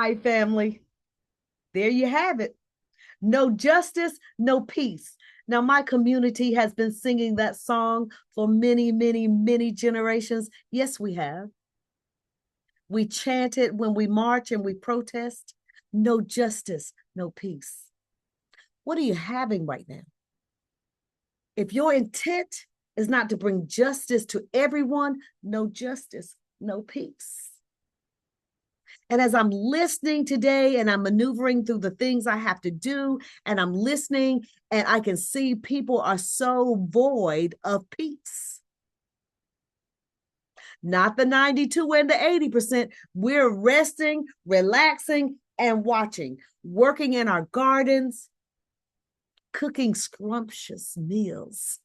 Hi, family. There you have it. No justice, no peace. Now, my community has been singing that song for many, many, many generations. Yes, we have. We chant it when we march and we protest. No justice, no peace. What are you having right now? If your intent is not to bring justice to everyone, no justice, no peace. And as I'm listening today and I'm maneuvering through the things I have to do, and I'm listening, and I can see people are so void of peace. Not the 92 and the 80%. We're resting, relaxing, and watching, working in our gardens, cooking scrumptious meals.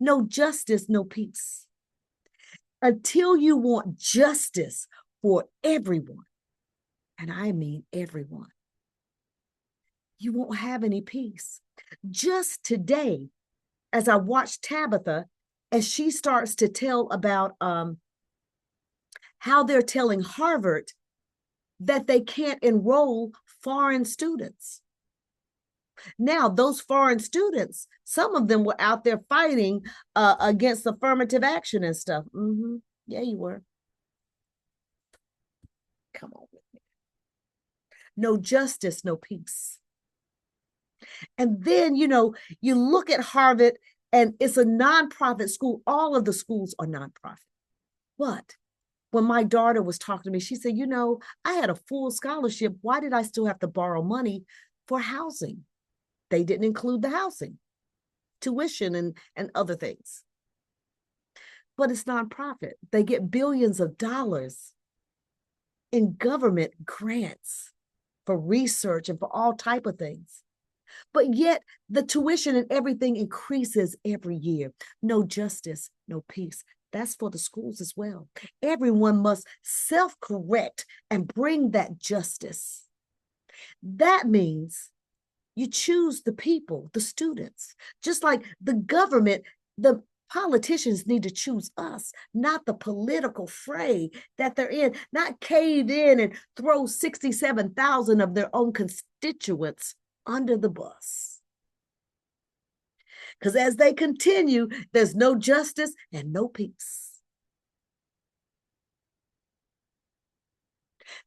No justice, no peace. Until you want justice for everyone, and I mean everyone, you won't have any peace. Just today, as I watched Tabitha, as she starts to tell about how they're telling Harvard that they can't enroll foreign students. Now, those foreign students, some of them were out there fighting against affirmative action and stuff. Mm-hmm. Yeah, you were. Come on with me. No justice, no peace. And then, you look at Harvard and it's a nonprofit school. All of the schools are nonprofit. But when my daughter was talking to me, she said, I had a full scholarship. Why did I still have to borrow money for housing? They didn't include the housing, tuition, and other things. But it's nonprofit. They get billions of dollars in government grants for research and for all type of things. But yet the tuition and everything increases every year. No justice, no peace. That's for the schools as well. Everyone must self-correct and bring that justice. That means you choose the people, the students, just like the government, the politicians need to choose us, not the political fray that they're in, not cave in and throw 67,000 of their own constituents under the bus. Because as they continue, there's no justice and no peace.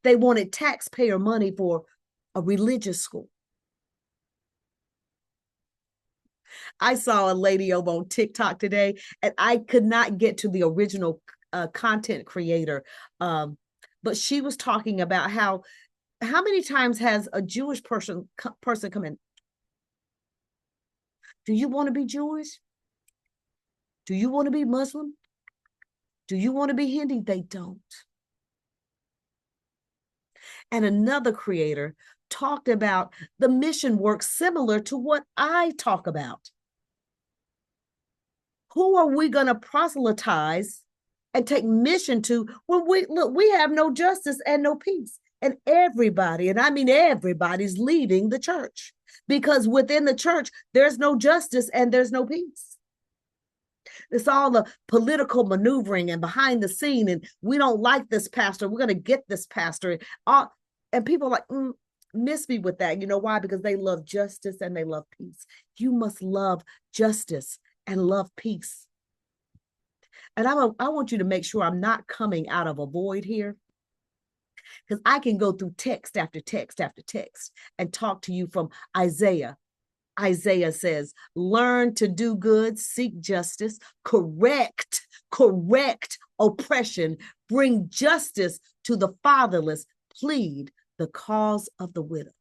They wanted taxpayer money for a religious school. I saw a lady over on TikTok today, and I could not get to the original content creator, but she was talking about how many times has a Jewish person come in? Do you want to be Jewish? Do you want to be Muslim? Do you want to be Hindi? They don't. And another creator talked about the mission work similar to what I talk about. Who are we going to proselytize and take mission to when we have no justice and no peace? And everybody, and I mean everybody's leaving the church because within the church, there's no justice and there's no peace. It's all the political maneuvering and behind the scene, and we don't like this pastor. We're going to get this pastor. And people are like, miss me with that. You know why? Because they love justice and they love peace. You must love justice and love peace. And I want you to make sure I'm not coming out of a void here, because I can go through text after text after text and talk to you from Isaiah. Isaiah says, learn to do good, seek justice, correct oppression, bring justice to the fatherless, plead the cause of the widow.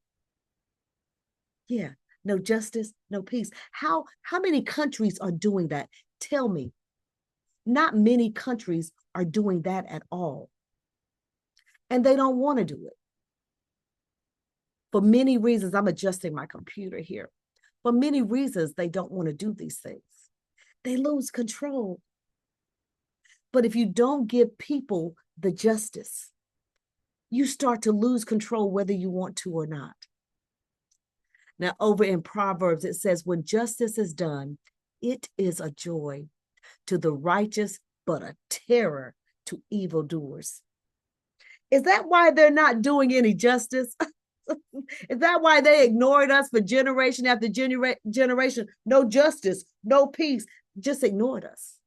Yeah, no justice, no peace. How many countries are doing that? Tell me. Not many countries are doing that at all. And they don't want to do it. For many reasons, I'm adjusting my computer here. For many reasons, they don't want to do these things. They lose control. But if you don't give people the justice, you start to lose control whether you want to or not. Now, over in Proverbs, it says, when justice is done, it is a joy to the righteous, but a terror to evildoers. Is that why they're not doing any justice? Is that why they ignored us for generation after generation? No justice, no peace, just ignored us.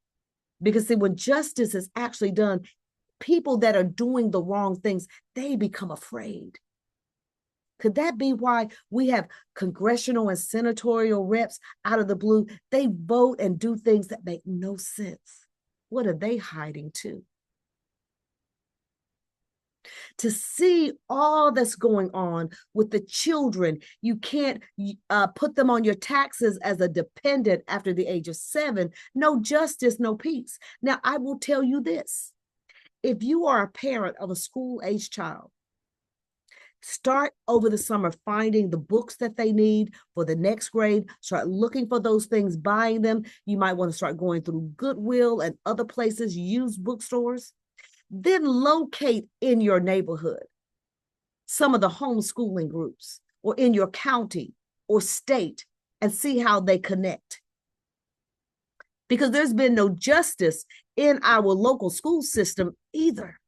Because see, when justice is actually done, people that are doing the wrong things, they become afraid. Could that be why we have congressional and senatorial reps out of the blue? They vote and do things that make no sense. What are they hiding to? To see all that's going on with the children, you can't put them on your taxes as a dependent after the age of 7. No justice, no peace. Now, I will tell you this. If you are a parent of a school-age child, start over the summer finding the books that they need for the next grade. Start looking for those things, buying them. You might want to start going through Goodwill and other places, used bookstores. Then locate in your neighborhood some of the homeschooling groups or in your county or state and see how they connect. Because there's been no justice in our local school system either.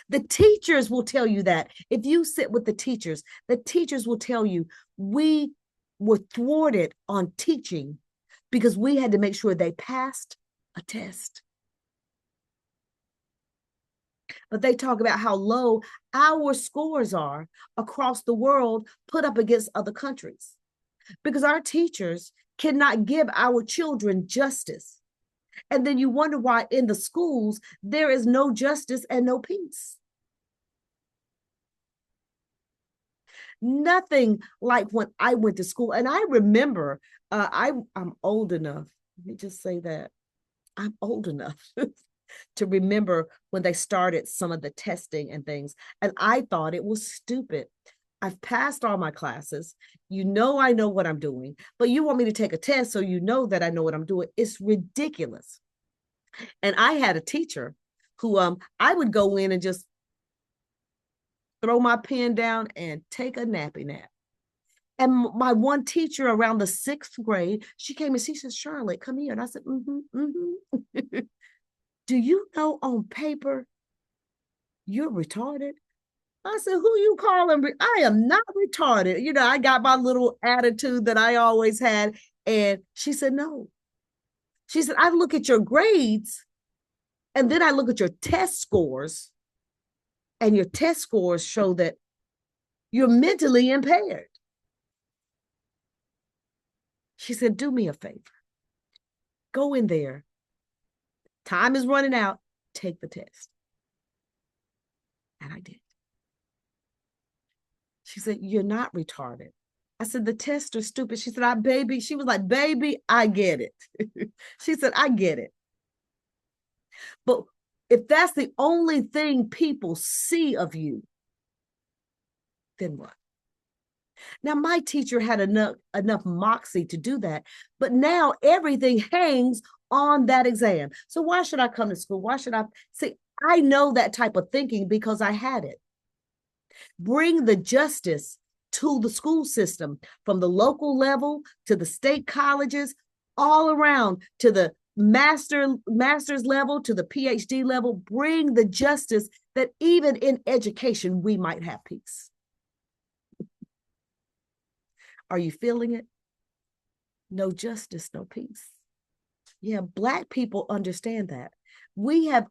The teachers will tell you that. If you sit with the teachers will tell you we were thwarted on teaching because we had to make sure they passed a test. But they talk about how low our scores are across the world put up against other countries because our teachers cannot give our children justice. And then you wonder why in the schools there is no justice and no peace. Nothing like when I went to school. And I remember, I'm old enough. Let me just say that. I'm old enough to remember when they started some of the testing and things. And I thought it was stupid. I've passed all my classes. You know, I know what I'm doing, but you want me to take a test so you know that I know what I'm doing. It's ridiculous. And I had a teacher who I would go in and just throw my pen down and take a nappy nap. And my one teacher around the 6th grade, she came and she said, Charlotte, come here. And I said, do you know on paper you're retarded? I said, who you calling? I am not retarded. You know, I got my little attitude that I always had. And she said, no. She said, I look at your grades and then I look at your test scores, and your test scores show that you're mentally impaired. She said, do me a favor. Go in there. Time is running out. Take the test. And I did. She said, you're not retarded. I said, the tests are stupid. She said, baby. She was like, baby, I get it. She said, I get it. But if that's the only thing people see of you, then what? Now, my teacher had enough moxie to do that, but now everything hangs on that exam. So why should I come to school? Why should I? See, I know that type of thinking because I had it. Bring the justice to the school system from the local level to the state colleges, all around to the master's level to the PhD level. Bring the justice that even in education, we might have peace. Are you feeling it? No justice, no peace. Yeah, Black people understand that. We have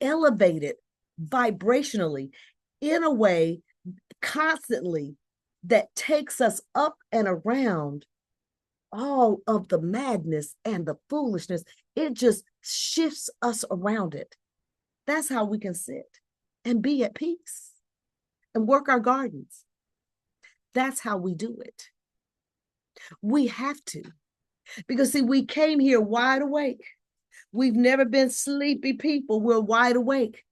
elevated vibrationally in a way constantly that takes us up and around all of the madness and the foolishness. It just shifts us around it. That's how we can sit and be at peace and work our gardens. That's how we do it. We have to. Because, see, we came here wide awake. We've never been sleepy people. We're wide awake.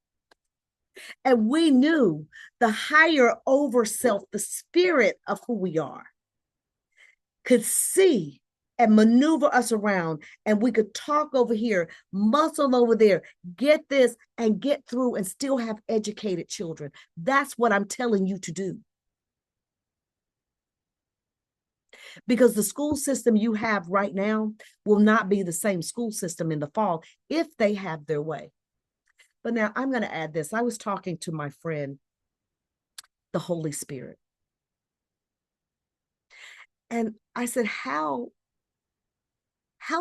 And we knew the higher over self, the spirit of who we are, could see and maneuver us around. And we could talk over here, muscle over there, get this and get through and still have educated children. That's what I'm telling you to do. Because the school system you have right now will not be the same school system in the fall if they have their way. But now I'm going to add this. I was talking to my friend, the Holy Spirit. And I said, how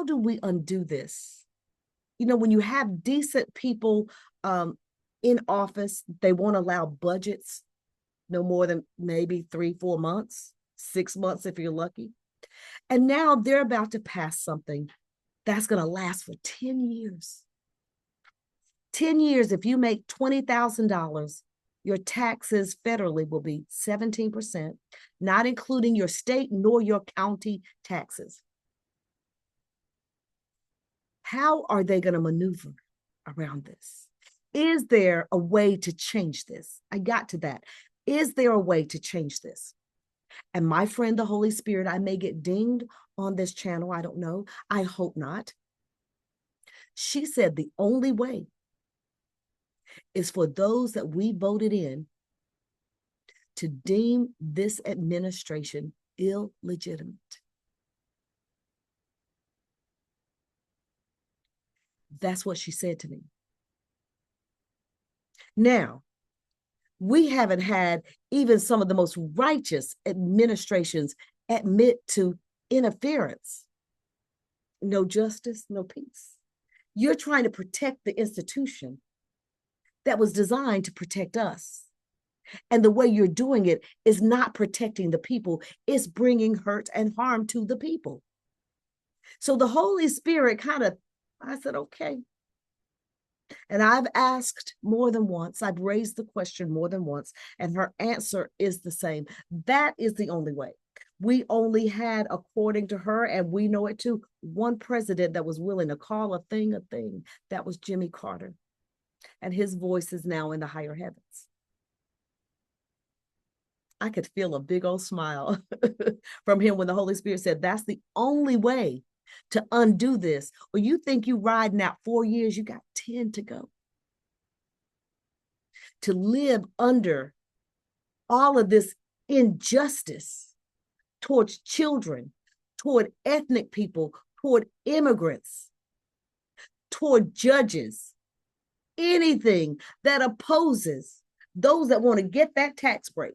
do we undo this? You know, when you have decent people in office, they won't allow budgets no more than maybe 3-4 months, 6 months if you're lucky. And now they're about to pass something that's going to last for 10 years. 10 years, if you make $20,000, your taxes federally will be 17%, not including your state nor your county taxes. How are they going to maneuver around this? Is there a way to change this? I got to that. Is there a way to change this? And my friend, the Holy Spirit, I may get dinged on this channel. I don't know. I hope not. She said the only way is for those that we voted in to deem this administration illegitimate. That's what she said to me. Now, we haven't had even some of the most righteous administrations admit to interference. No justice, no peace. You're trying to protect the institution that was designed to protect us. And the way you're doing it is not protecting the people, it's bringing hurt and harm to the people. So the Holy Spirit I said, okay. And I've asked more than once, I've raised the question more than once, and her answer is the same. That is the only way. We only had, according to her, and we know it too, one president that was willing to call a thing a thing. That was Jimmy Carter. And his voice is now in the higher heavens. I could feel a big old smile from him when the Holy Spirit said, that's the only way to undo this. Or you think you riding out 4 years, you got 10 to go. To live under all of this injustice towards children, toward ethnic people, toward immigrants, toward judges, anything that opposes those that want to get that tax break.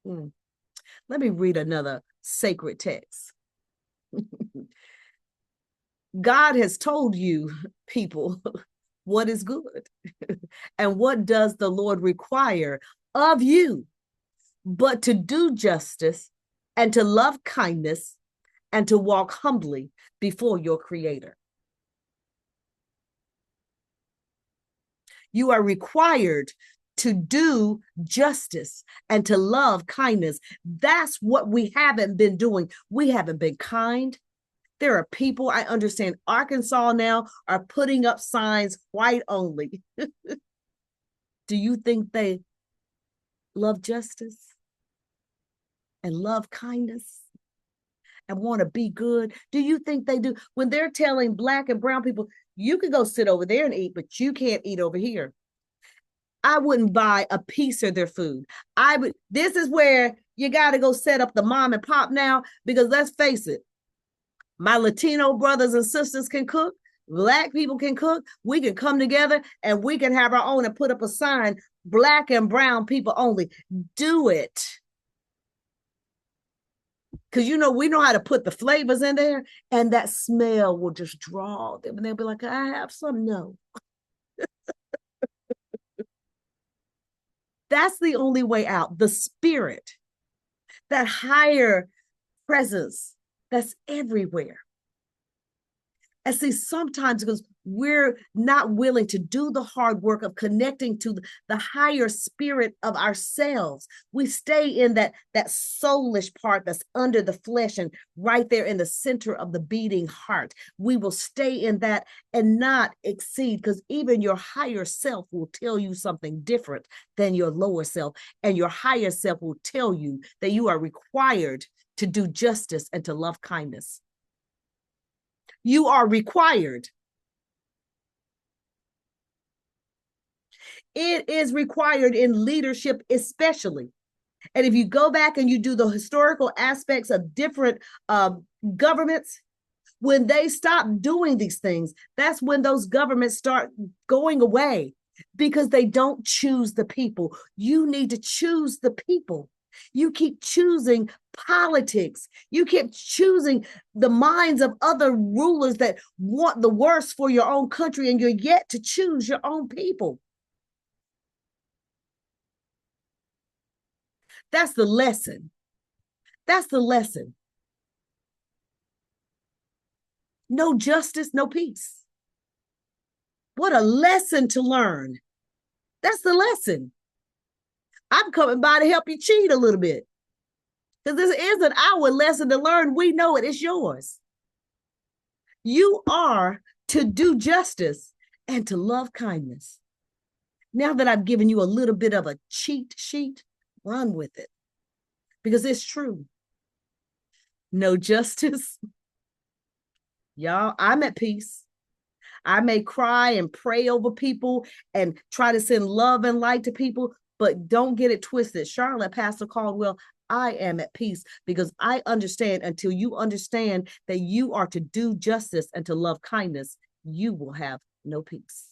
Let me read another sacred text. God has told you, people, what is good. And what does the Lord require of you? But to do justice and to love kindness and to walk humbly before your Creator. You are required to do justice and to love kindness. That's what we haven't been doing. We haven't been kind. There are people, I understand, Arkansas now are putting up signs, white only. Do you think they love justice and love kindness and want to be good? Do you think they do? When they're telling Black and brown people, you can go sit over there and eat, but you can't eat over here. I wouldn't buy a piece of their food. This is where you got to go set up the mom and pop now, because let's face it, my Latino brothers and sisters can cook. Black people can cook. We can come together and we can have our own and put up a sign, Black and brown people only. Do it. Because, we know how to put the flavors in there, and that smell will just draw them. And they'll be like, I have some. No. That's the only way out. The spirit, that higher presence that's everywhere. And see, sometimes because we're not willing to do the hard work of connecting to the higher spirit of ourselves, we stay in that soulish part that's under the flesh and right there in the center of the beating heart. We will stay in that and not exceed, because even your higher self will tell you something different than your lower self. And your higher self will tell you that you are required to do justice and to love kindness. You are required. It is required in leadership, especially. And if you go back and you do the historical aspects of different governments, When they stop doing these things, that's when those governments start going away, because they don't choose the people. You need to choose the people. You keep choosing politics. You keep choosing the minds of other rulers that want the worst for your own country, and you're yet to choose your own people. That's the lesson. That's the lesson. No justice, no peace. What a lesson to learn. That's the lesson. I'm coming by to help you cheat a little bit, because this isn't our lesson to learn. We know it. It's yours. You are to do justice and to love kindness. Now that I've given you a little bit of a cheat sheet, run with it, because it's true. No justice. Y'all, I'm at peace. I may cry and pray over people and try to send love and light to people, but don't get it twisted. Charlotte, Pastor Caldwell, I am at peace, because I understand. Until you understand that you are to do justice and to love kindness, you will have no peace.